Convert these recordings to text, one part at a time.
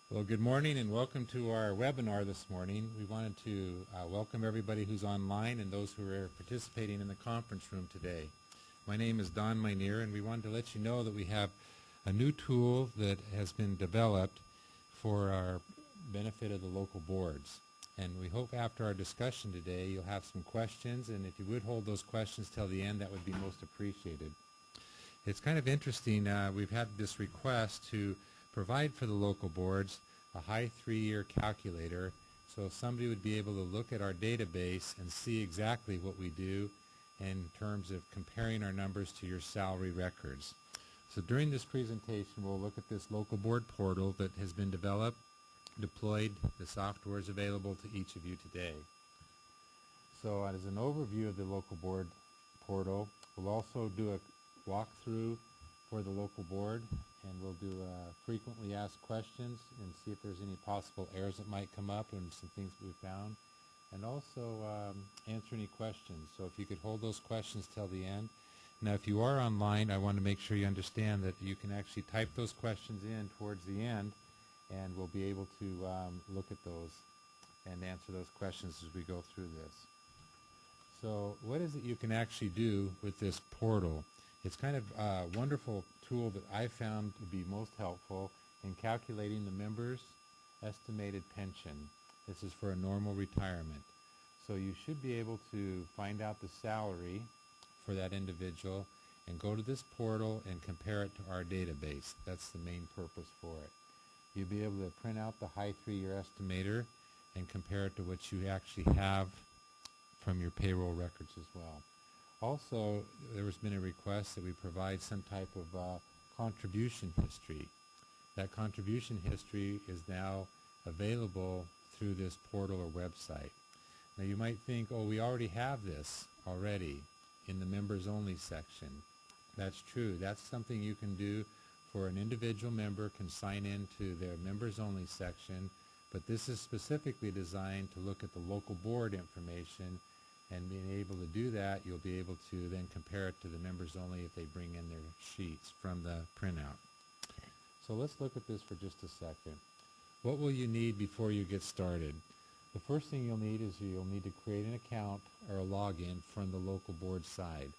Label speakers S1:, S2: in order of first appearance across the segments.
S1: Well, good morning and welcome to our webinar this morning. We wanted to welcome everybody who's online and those who are participating in the conference room today. My name is Don Minear, and we wanted to let you know that we have a new tool that has been developed for our benefit of the local boards. And we hope after our discussion today you'll have some questions, and if you would hold those questions till the end, that would be most appreciated. It's kind of interesting, we've had this request to provide for the local boards a high 3-year calculator, so somebody would be able to look at our database and see exactly what we do in terms of comparing our numbers to your salary records. So during this presentation we'll look at this local board portal that has been developed, deployed. The software is available to each of you today. So as an overview of the local board portal, we'll also do a walkthrough for the local board, and we'll do frequently asked questions and see if there's any possible errors that might come up and some things we found, and also answer any questions. So if you could hold those questions till the end. Now if you are online, I want to make sure you understand that you can actually type those questions in towards the end, and we'll be able to look at those and answer those questions as we go through this. So what is it you can actually do with this portal? It's kind of a wonderful tool that I found to be most helpful in calculating the members' estimated pension. This is for a normal retirement. So you should be able to find out the salary for that individual and go to this portal and compare it to our database. That's the main purpose for it. You'll be able to print out the high 3-year estimator and compare it to what you actually have from your payroll records as well. Also, there has been a request that we provide some type of contribution history. That contribution history is now available through this portal or website. Now you might think, oh, we already have this already in the members only section. That's true. That's something you can do for an individual member can sign into their members only section, but this is specifically designed to look at the local board information, and being able to do that, you'll be able to then compare it to the members only if they bring in their sheets from the printout. So let's look at this for just a second. What will you need before you get started? The first thing you'll need is you'll need to create an account or a login from the local board side.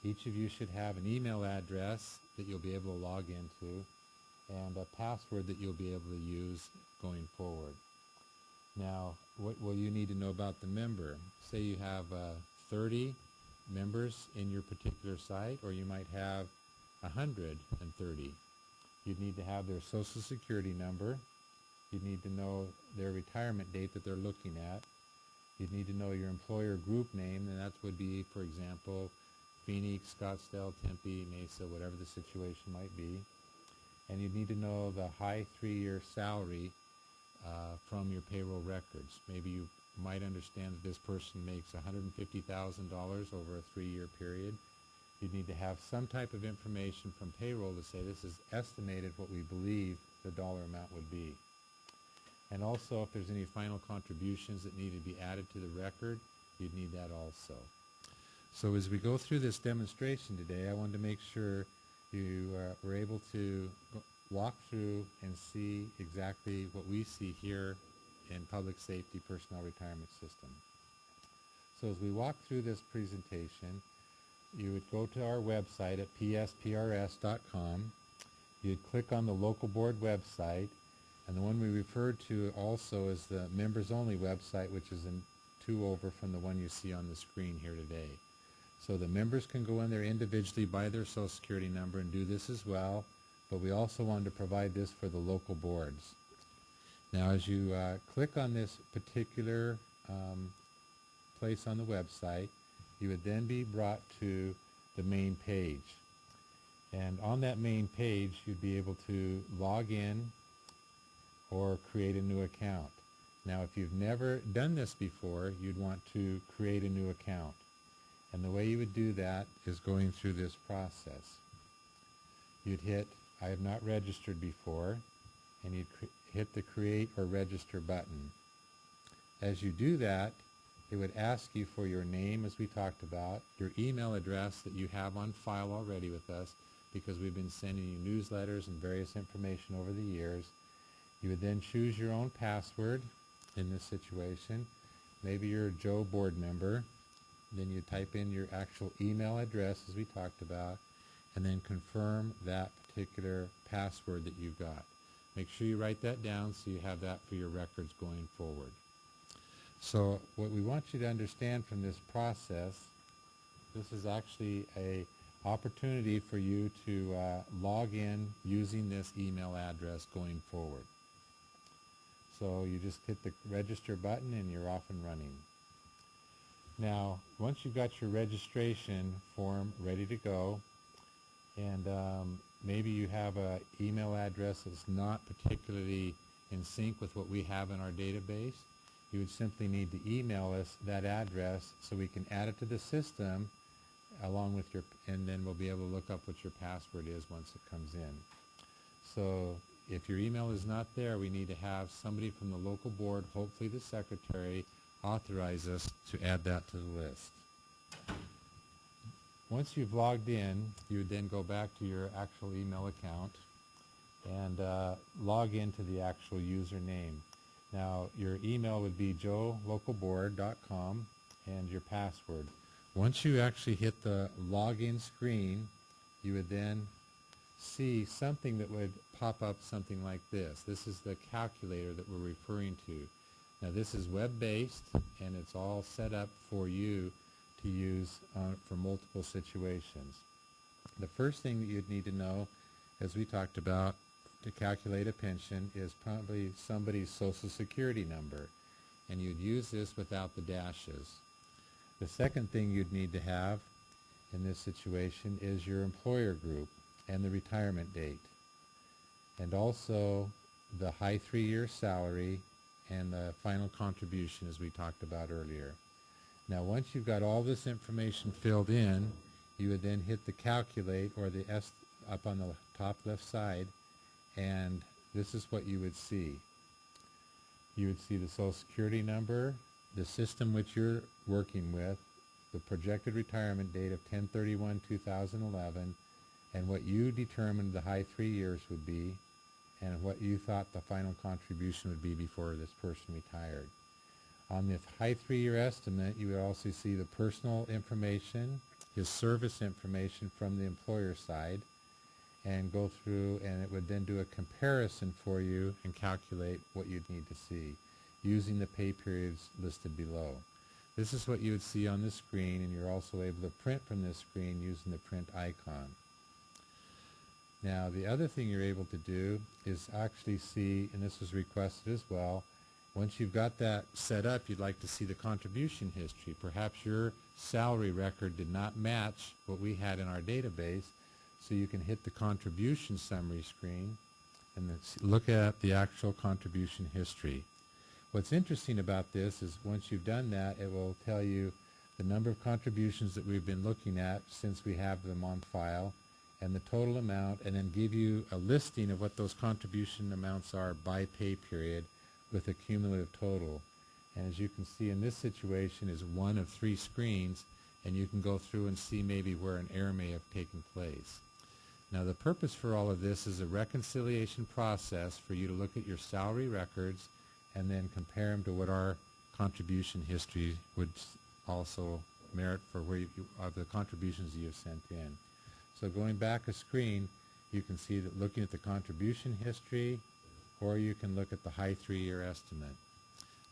S1: Each of you should have an email address that you'll be able to log into and a password that you'll be able to use going forward. Now, what will you need to know about the member? Say you have 30 members in your particular site, or you might have 130. You'd need to have their social security number. You'd need to know their retirement date that they're looking at. You'd need to know your employer group name, and that would be, for example, Phoenix, Scottsdale, Tempe, Mesa, whatever the situation might be. And you'd need to know the high 3-year salary from your payroll records. Maybe you might understand that this person makes $150,000 over a 3-year period. You'd need to have some type of information from payroll to say this is estimated what we believe the dollar amount would be. And also if there's any final contributions that need to be added to the record, you'd need that also. So as we go through this demonstration today, I wanted to make sure you were able to walk through and see exactly what we see here in Public Safety Personnel Retirement System. So as we walk through this presentation, you would go to our website at PSPRS.com. You'd click on the local board website, and the one we referred to also is the members only website, which is in 2 over from the one you see on the screen here today. So the members can go in there individually by their social security number and do this as well, but we also wanted to provide this for the local boards. Now as you click on this particular place on the website, you would then be brought to the main page. And on that main page you'd be able to log in or create a new account. Now if you've never done this before, you'd want to create a new account. And the way you would do that is going through this process. You'd hit I have not registered before, and you'd hit the create or register button. As you do that, it would ask you for your name, as we talked about, your email address that you have on file already with us, because we've been sending you newsletters and various information over the years, You would then choose your own password in this situation. Maybe you're a Joe board member. Then you type in your actual email address as we talked about, and then confirm that particular password that you've got. Make sure you write that down so you have that for your records going forward. So what we want you to understand from this process, this is actually a opportunity for you to log in using this email address going forward. So you just hit the register button and you're off and running. Now, once you've got your registration form ready to go, and maybe you have an email address that's not particularly in sync with what we have in our database, you would simply need to email us that address so we can add it to the system along with your, and then we'll be able to look up what your password is once it comes in. So if your email is not there, we need to have somebody from the local board, hopefully the secretary, authorize us to add that to the list. Once you've logged in, you would then go back to your actual email account and log into the actual username. Now, your email would be joelocalboard.com and your password. Once you actually hit the login screen, you would then see something that would pop up something like this. This is the calculator that we're referring to. Now, this is web-based, and it's all set up for you to use for multiple situations. The first thing that you'd need to know, as we talked about, to calculate a pension is probably somebody's social security number, and you'd use this without the dashes. The second thing you'd need to have in this situation is your employer group and the retirement date, and also the high 3-year salary and the final contribution as we talked about earlier. Now, once you've got all this information filled in, you would then hit the calculate or the S up on the top left side, and this is what you would see. You would see the Social Security number, the system which you're working with, the projected retirement date of 10/31/2011, and what you determined the high 3 years would be, and what you thought the final contribution would be before this person retired. On the high 3-year estimate, you would also see the personal information, his service information from the employer side, and go through, and it would then do a comparison for you and calculate what you'd need to see using the pay periods listed below. This is what you would see on the screen, and you're also able to print from this screen using the print icon. Now, the other thing you're able to do is actually see, and this was requested as well, once you've got that set up, you'd like to see the contribution history. Perhaps your salary record did not match what we had in our database, so you can hit the contribution summary screen and then look at the actual contribution history. What's interesting about this is once you've done that, it will tell you the number of contributions that we've been looking at since we have them on file and the total amount, and then give you a listing of what those contribution amounts are by pay period with a cumulative total. And as you can see in this situation is one of 3 screens, and you can go through and see maybe where an error may have taken place. Now, the purpose for all of this is a reconciliation process for you to look at your salary records and then compare them to what our contribution history would also merit for where of the contributions you have sent in. So going back a screen, you can see that looking at the contribution history, or you can look at the high 3-year estimate.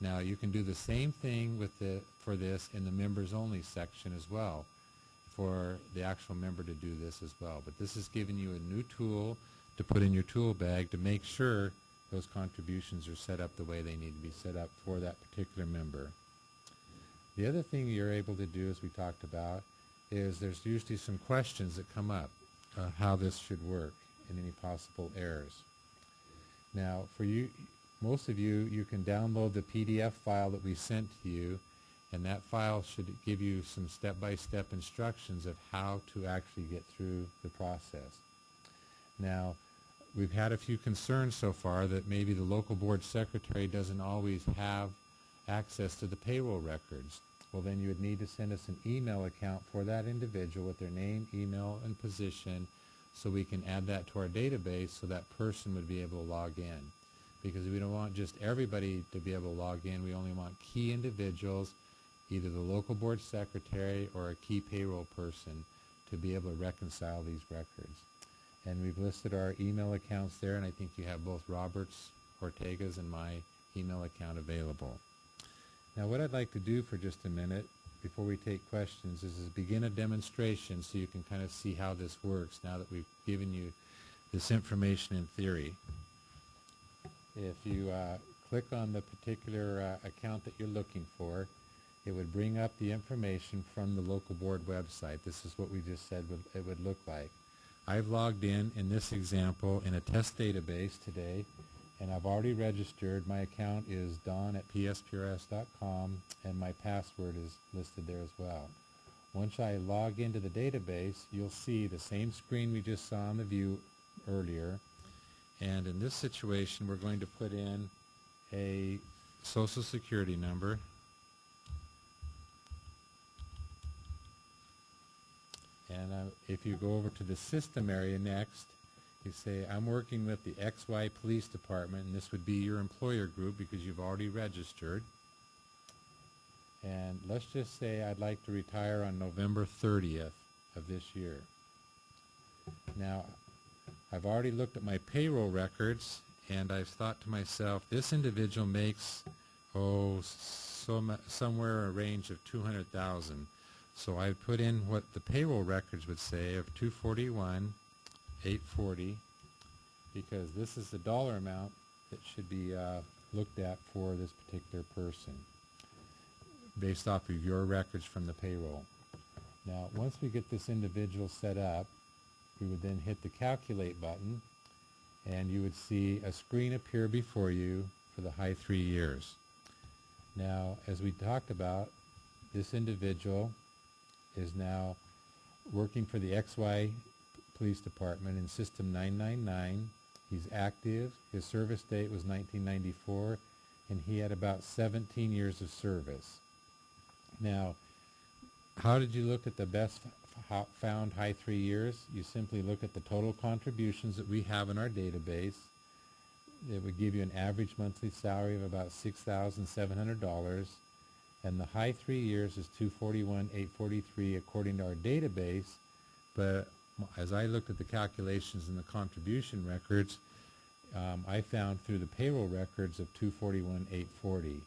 S1: Now, you can do the same thing with for this in the members only section as well, for the actual member to do this as well. But this is giving you a new tool to put in your tool bag to make sure those contributions are set up the way they need to be set up for that particular member. The other thing you're able to do, as we talked about, is there's usually some questions that come up, how this should work and any possible errors. Now, for you, most of you, you can download the PDF file that we sent to you, and that file should give you some step-by-step instructions of how to actually get through the process. Now, we've had a few concerns so far that maybe the local board secretary doesn't always have access to the payroll records. Well, then you would need to send us an email account for that individual with their name, email, and position so we can add that to our database so that person would be able to log in. because we don't want just everybody to be able to log in. We only want key individuals, either the local board secretary or a key payroll person, to be able to reconcile these records. And we've listed our email accounts there, and I think you have both Robert's, Ortega's, and my email account available. Now what I'd like to do for just a minute before we take questions is begin a demonstration so you can kind of see how this works now that we've given you this information in theory. If you click on the particular account that you're looking for, it would bring up the information from the local board website. This is what we just said it would look like. I've logged in this example in a test database today, and I've already registered. My account is don@psprs.com, and my password is listed there as well. Once I log into the database, you'll see the same screen we just saw on the view earlier. And in this situation, we're going to put in a social security number. And if you go over to the system area next, you say, I'm working with the XY Police Department, and this would be your employer group because you've already registered. And let's just say I'd like to retire on November 30th of this year. Now, I've already looked at my payroll records, and I've thought to myself, this individual makes, somewhere a range of $200,000. So I put in what the payroll records would say of $241,840, because this is the dollar amount that should be looked at for this particular person based off of your records from the payroll. Now, once we get this individual set up, we would then hit the calculate button, and you would see a screen appear before you for the high 3 years. Now, as we talked about, this individual is now working for the XY Police Department in System 999. He's active. His service date was 1994, and he had about 17 years of service. Now, how did you look at the best found high 3 years? You simply look at the total contributions that we have in our database. It would give you an average monthly salary of about $6,700, and the high 3 years is $241,843 according to our database. But as I looked at the calculations in the contribution records, I found through the payroll records of $241,840.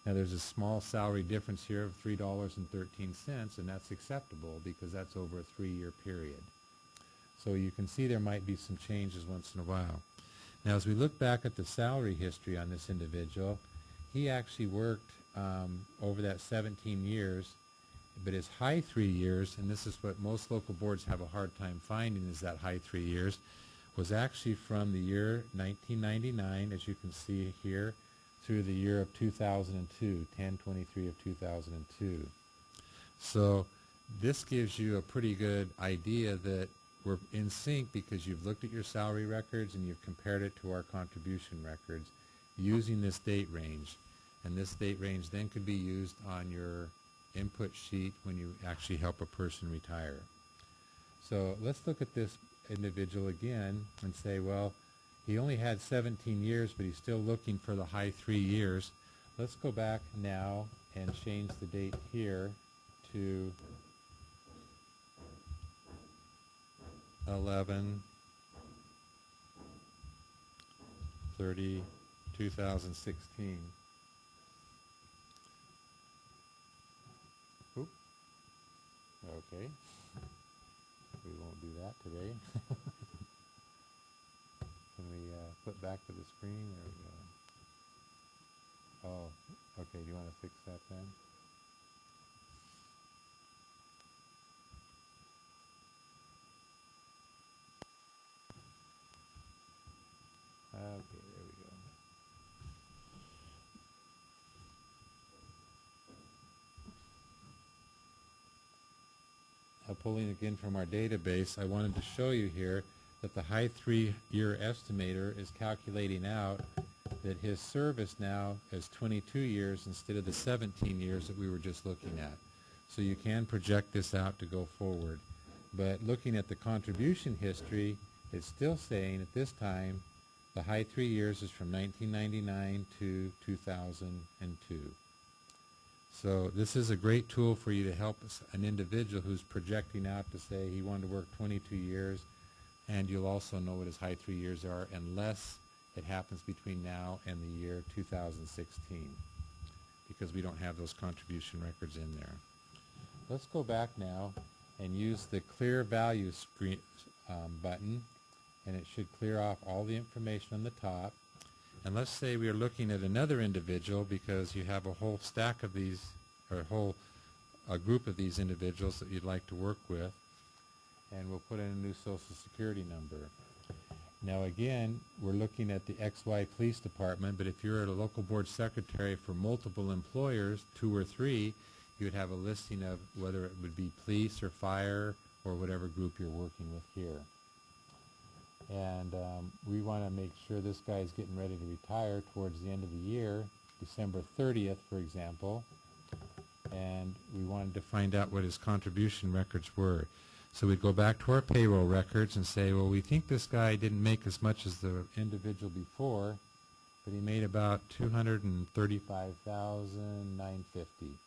S1: Now there's a small salary difference here of $3.13, and that's acceptable because that's over a 3-year period. So you can see there might be some changes once in a while. Now as we look back at the salary history on this individual, he actually worked over that 17 years, but his high 3 years, and this is what most local boards have a hard time finding, is that high 3 years, was actually from the year 1999, as you can see here, through the year of 2002, 10/23 of 2002. So this gives you a pretty good idea that we're in sync because you've looked at your salary records and you've compared it to our contribution records using this date range. And this date range then could be used on your input sheet when you actually help a person retire. So let's look at this individual again and say, well, he only had 17 years, but he's still looking for the high 3 years. Let's go back now and change the date here to 11/30/2016. Oop. Okay. We won't do that today. Can we flip back to the screen? There we go. Oh, okay. Do you want to fix that then? Okay, there we go. Now, pulling again from our database, I wanted to show you here that the high 3-year estimator is calculating out that his service now is 22 years instead of the 17 years that we were just looking at. So you can project this out to go forward. But looking at the contribution history, it's still saying at this time The high 3 years is from 1999 to 2002. So this is a great tool for you to help an individual who's projecting out to say he wanted to work 22 years, and you'll also know what his high 3 years are unless it happens between now and the year 2016, because we don't have those contribution records in there. Let's go back now and use the clear value screen button, and it should clear off all the information on the top. And let's say we are looking at another individual because you have a whole stack of these, or a group of these individuals that you'd like to work with, and we'll put in a new Social Security number. Now again, we're looking at the XY Police Department, but if you're a local board secretary for multiple employers, 2 or 3, you would have a listing of whether it would be police or fire or whatever group you're working with here. And we want to make sure this guy is getting ready to retire towards the end of the year, December 30th, for example. And we wanted to find out what his contribution records were. So we'd go back to our payroll records and say, well, we think this guy didn't make as much as the individual before, but he made about $235,950.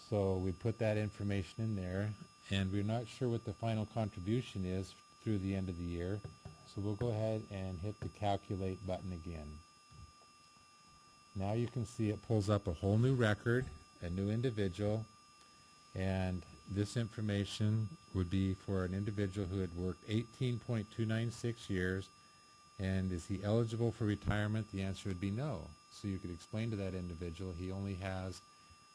S1: So we put that information in there, and we're not sure what the final contribution is through the end of the year, so we'll go ahead and hit the calculate button again. Now you can see it pulls up a whole new record, a new individual, and this information would be for an individual who had worked 18.296 years, and is he eligible for retirement? The answer would be no. So you could explain to that individual he only has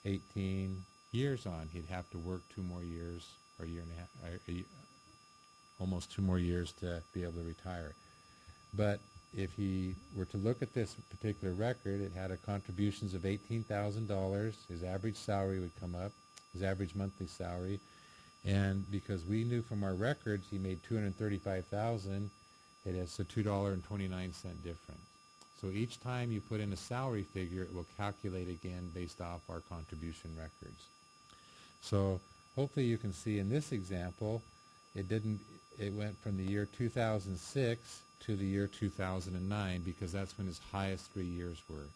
S1: 18 years on. He'd have to work 2 more years, or a year and a half, almost 2 more years to be able to retire. But if he were to look at this particular record, it had a contributions of $18,000. His average salary would come up, his average monthly salary, and because we knew from our records he made $235,000, it is a $2.29 difference. So each time you put in a salary figure, it will calculate again based off our contribution records. So hopefully you can see in this example, it went from the year 2006 to the year 2009, because that's when his highest 3 years were.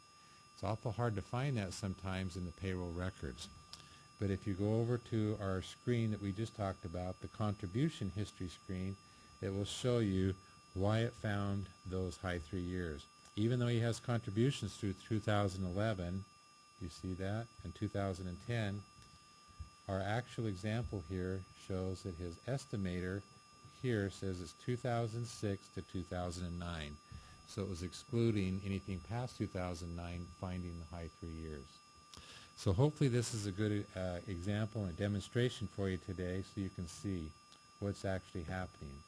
S1: It's awful hard to find that sometimes in the payroll records. But if you go over to our screen that we just talked about, the contribution history screen, it will show you why it found those high 3 years. Even though he has contributions through 2011, you see that, and 2010, our actual example here shows that his estimator here says it's 2006 to 2009. So it was excluding anything past 2009, finding the high 3 years. So hopefully this is a good example and a demonstration for you today, so you can see what's actually happening.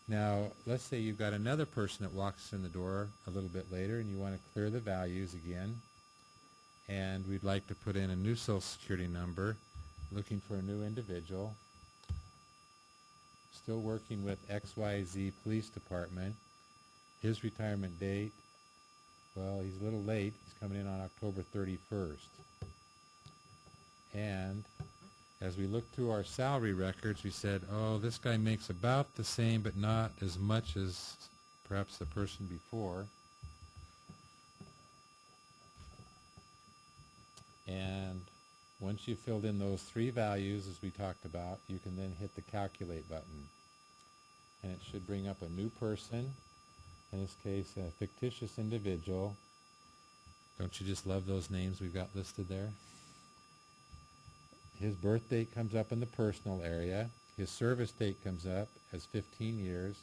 S1: Now, let's say you've got another person that walks in the door a little bit later, and you want to clear the values again, and we'd like to put in a new Social Security number, looking for a new individual, still working with XYZ Police Department. His retirement date, well, he's a little late. He's coming in on October 31st. And as we looked through our salary records, we said, oh, this guy makes about the same, but not as much as perhaps the person before. And once you've filled in those 3 values, as we talked about, you can then hit the calculate button. And it should bring up a new person, in this case, a fictitious individual. Don't you just love those names we've got listed there? His birth date comes up in the personal area. His service date comes up as 15 years.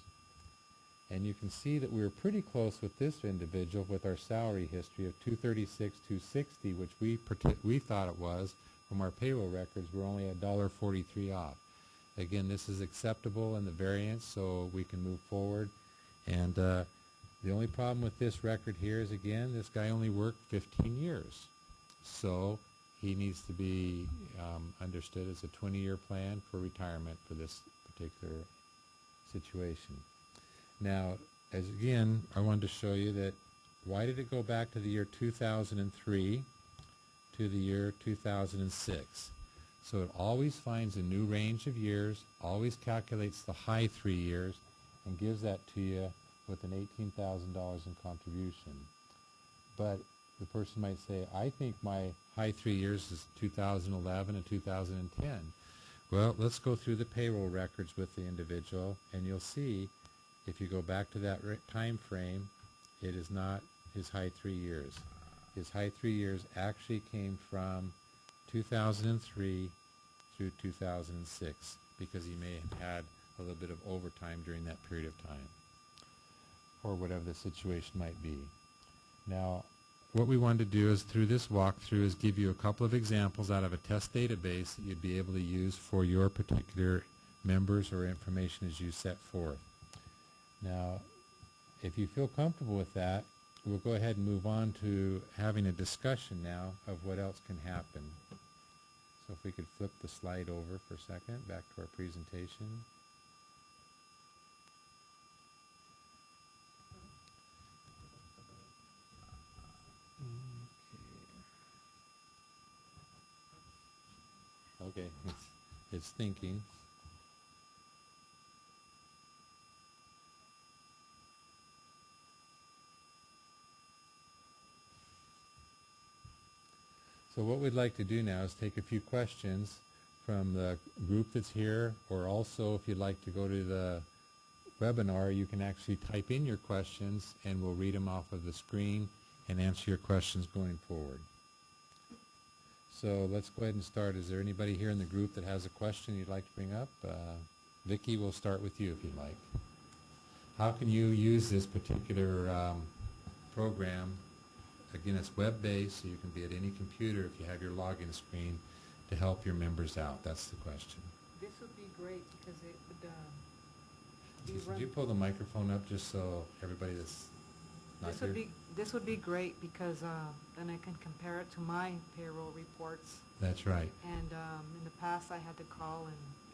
S1: And you can see that we were pretty close with this individual with our salary history of $236,260, which we thought it was from our payroll records. We're only $1.43 off. Again, this is acceptable in the variance, so we can move forward. And the only problem with this record here is, again, this guy only worked 15 years. So he needs to be understood as a 20-year plan for retirement for this particular situation. Now, as again, I wanted to show you that why did it go back to the year 2003 to the year 2006? So it always finds a new range of years, always calculates the high 3 years, and gives that to you with an $18,000 in contribution. But the person might say, I think my high 3 years is 2011 and 2010. Well, let's go through the payroll records with the individual, and you'll see if you go back to that time frame, it is not his high 3 years. His high 3 years actually came from 2003 through 2006, because he may have had a little bit of overtime during that period of time, or whatever the situation might be. Now, what we wanted to do is, through this walkthrough, is give you a couple of examples out of a test database that you'd be able to use for your particular members or information as you set forth. Now, if you feel comfortable with that, we'll go ahead and move on to having a discussion now of what else can happen. So if we could flip the slide over for a second, back to our presentation. Okay, it's thinking. So what we'd like to do now is take a few questions from the group that's here, or also if you'd like to go to the webinar, you can actually type in your questions and we'll read them off of the screen and answer your questions going forward. So let's go ahead and start. Is there anybody here in the group that has a question you'd like to bring up? Vicki, we'll start with you if you'd like. How can you use this particular program? Again, it's web-based, so you can be at any computer if you have your login screen to help your members out. That's the question.
S2: This would be great because it would
S1: Could you pull the microphone up just so everybody that's not here?
S2: This would be great because then I can compare it to my payroll reports.
S1: That's right.
S2: And in the past, I had to call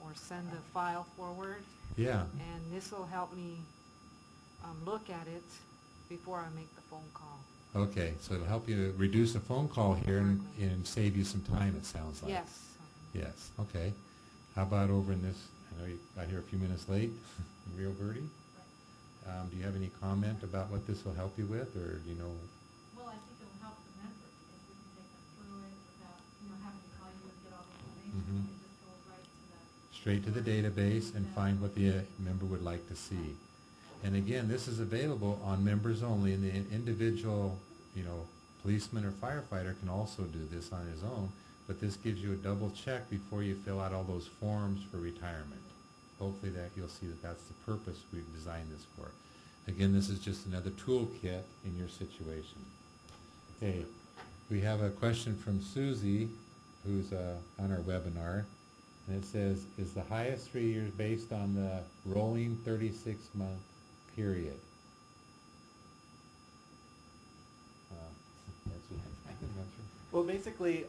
S2: or send the file forward.
S1: Yeah.
S2: And this will help me look at it before I make the phone call.
S1: Okay, so it'll help you reduce a phone call here and save you some time, it sounds like.
S2: Yes.
S1: Yes, okay. How about over in this, I know you got here a few minutes late, Rio Verde?
S3: Right.
S1: Do you have any comment about what this will help you with, or do you know?
S3: Well, I think it'll help the member because we can take them through it without, having to call you and get all the information.
S1: Mhm.
S3: It just goes right to the...
S1: Straight to the database and find what the member would like to see. And again, this is available on members only, and the individual, policeman or firefighter can also do this on his own, but this gives you a double check before you fill out all those forms for retirement. Hopefully that you'll see that that's the purpose we've designed this for. Again, this is just another toolkit in your situation. Okay, we have a question from Susie, who's on our webinar, and it says, is the highest 3 years based on the rolling 36-month period?
S4: Well, basically,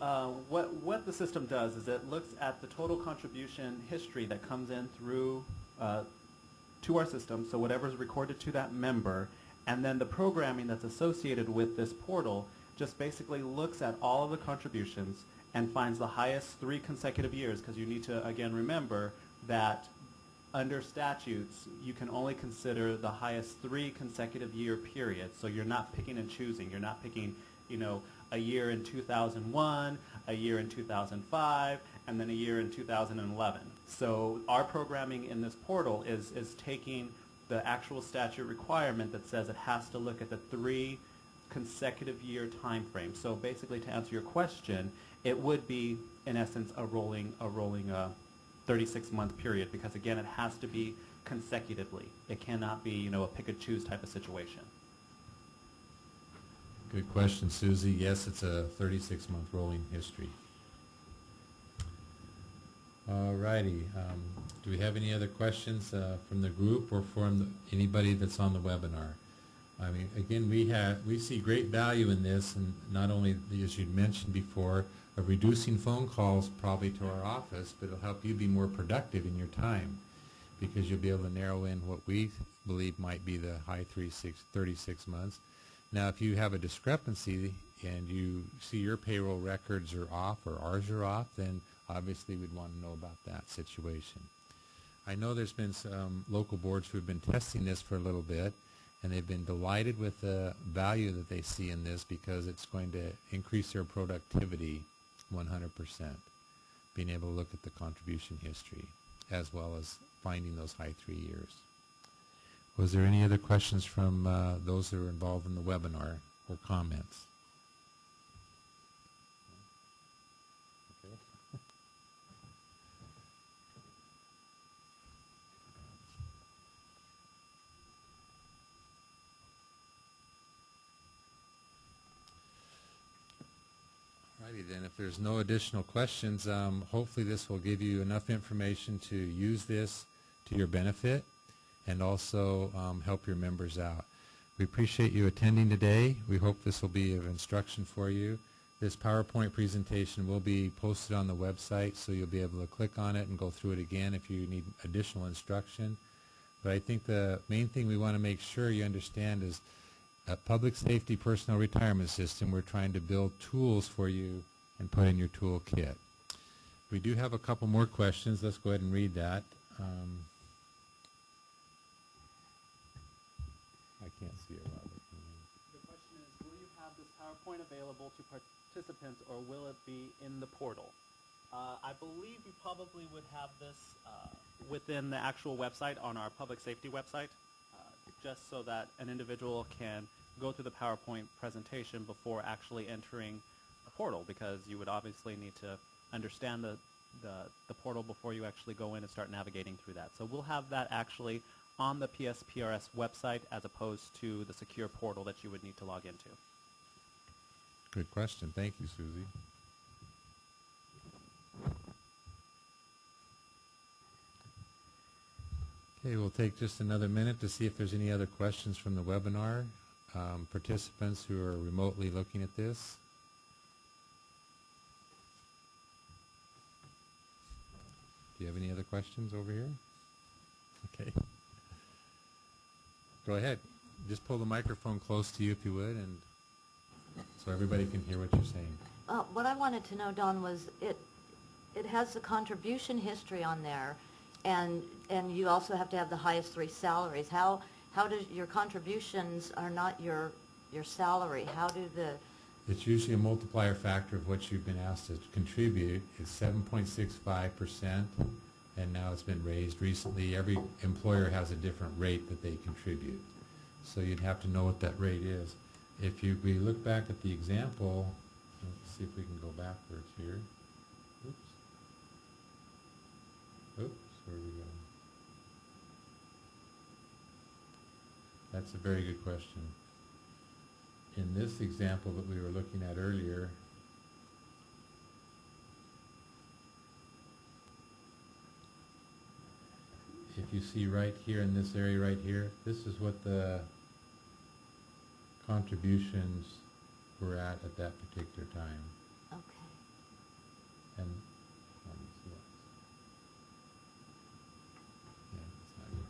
S4: what the system does is it looks at the total contribution history that comes in through to our system, so whatever's recorded to that member, and then the programming that's associated with this portal just basically looks at all of the contributions and finds the highest 3 consecutive years, because you need to, again, remember that under statutes, you can only consider the highest 3 consecutive year period, so you're not picking and choosing. You're not picking, a year in 2001, a year in 2005, and then a year in 2011. So our programming in this portal is taking the actual statute requirement that says it has to look at the 3 consecutive year time frame. So basically, to answer your question, it would be, in essence, a rolling 36-month period, because again, it has to be consecutively. It cannot be, a pick and choose type of situation.
S1: Good question, Susie. Yes, it's a 36-month rolling history. All righty. Do we have any other questions from the group or from anybody that's on the webinar? I mean, again, we see great value in this, and not only, as you mentioned before, of reducing phone calls probably to our office, but it'll help you be more productive in your time, because you'll be able to narrow in what we believe might be the high 36 months. Now, if you have a discrepancy and you see your payroll records are off or ours are off, then obviously we'd want to know about that situation. I know there's been some local boards who have been testing this for a little bit, and they've been delighted with the value that they see in this because it's going to increase their productivity 100%, being able to look at the contribution history as well as finding those high 3 years. Was there any other questions from those that are involved in the webinar or comments? Okay. Alrighty then, if there's no additional questions, hopefully this will give you enough information to use this to your benefit and also help your members out. We appreciate you attending today. We hope this will be of instruction for you. This PowerPoint presentation will be posted on the website, so you'll be able to click on it and go through it again if you need additional instruction. But I think the main thing we want to make sure you understand is a public safety personnel retirement system. We're trying to build tools for you and put in your toolkit. We do have a couple more questions. Let's go ahead and read that. I can't see it, Robert.
S4: The question is, will you have this PowerPoint available to participants, or will it be in the portal? I believe you probably would have this within the actual website, on our public safety website, just so that an individual can go through the PowerPoint presentation before actually entering the portal, because you would obviously need to understand the portal before you actually go in and start navigating through that. So we'll have that actually on the PSPRS website as opposed to the secure portal that you would need to log into.
S1: Good question. Thank you, Susie. Okay, we'll take just another minute to see if there's any other questions from the webinar. Participants who are remotely looking at this. Do you have any other questions over here? Okay. Go ahead. Just pull the microphone close to you if you would, and so everybody can hear what you're saying.
S5: What I wanted to know, Don, was it has the contribution history on there, and you also have to have the highest 3 salaries. How does your contributions are not your salary? How do the...
S1: It's usually a multiplier factor of what you've been asked to contribute. It's 7.65%, and now it's been raised recently. Every employer has a different rate that they contribute, so you'd have to know what that rate is. If we look back at the example, let's see if we can go backwards here. Oops. Oops, where are we going? That's a very good question. In this example that we were looking at earlier, if you see right here in this area right here, this is what the contributions were at that particular time.
S5: Okay.
S1: And let me see that. Yeah, that's not a good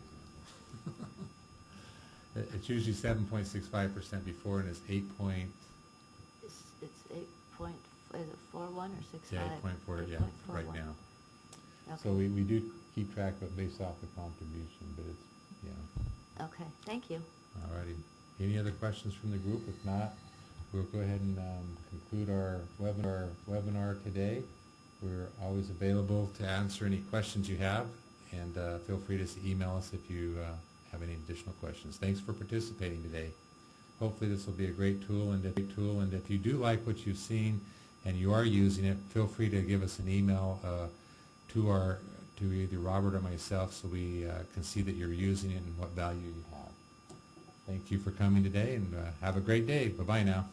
S1: example. It's usually 7.65% before, and it's 8 point.
S5: It's 8 point, is it 4.1 or 6.5?
S1: Yeah, 8.4. Yeah, right now.
S5: Okay.
S1: So we do keep track of it based off the contribution, but it's, yeah.
S5: Okay, thank you.
S1: Alrighty. Any other questions from the group? If not, we'll go ahead and conclude our webinar today. We're always available to answer any questions you have, and feel free to email us if you have any additional questions. Thanks for participating today. Hopefully this will be a great tool, and if you do like what you've seen and you are using it, feel free to give us an email to either Robert or myself, so we can see that you're using it and what value you have. Thank you for coming today, and have a great day. Bye-bye now.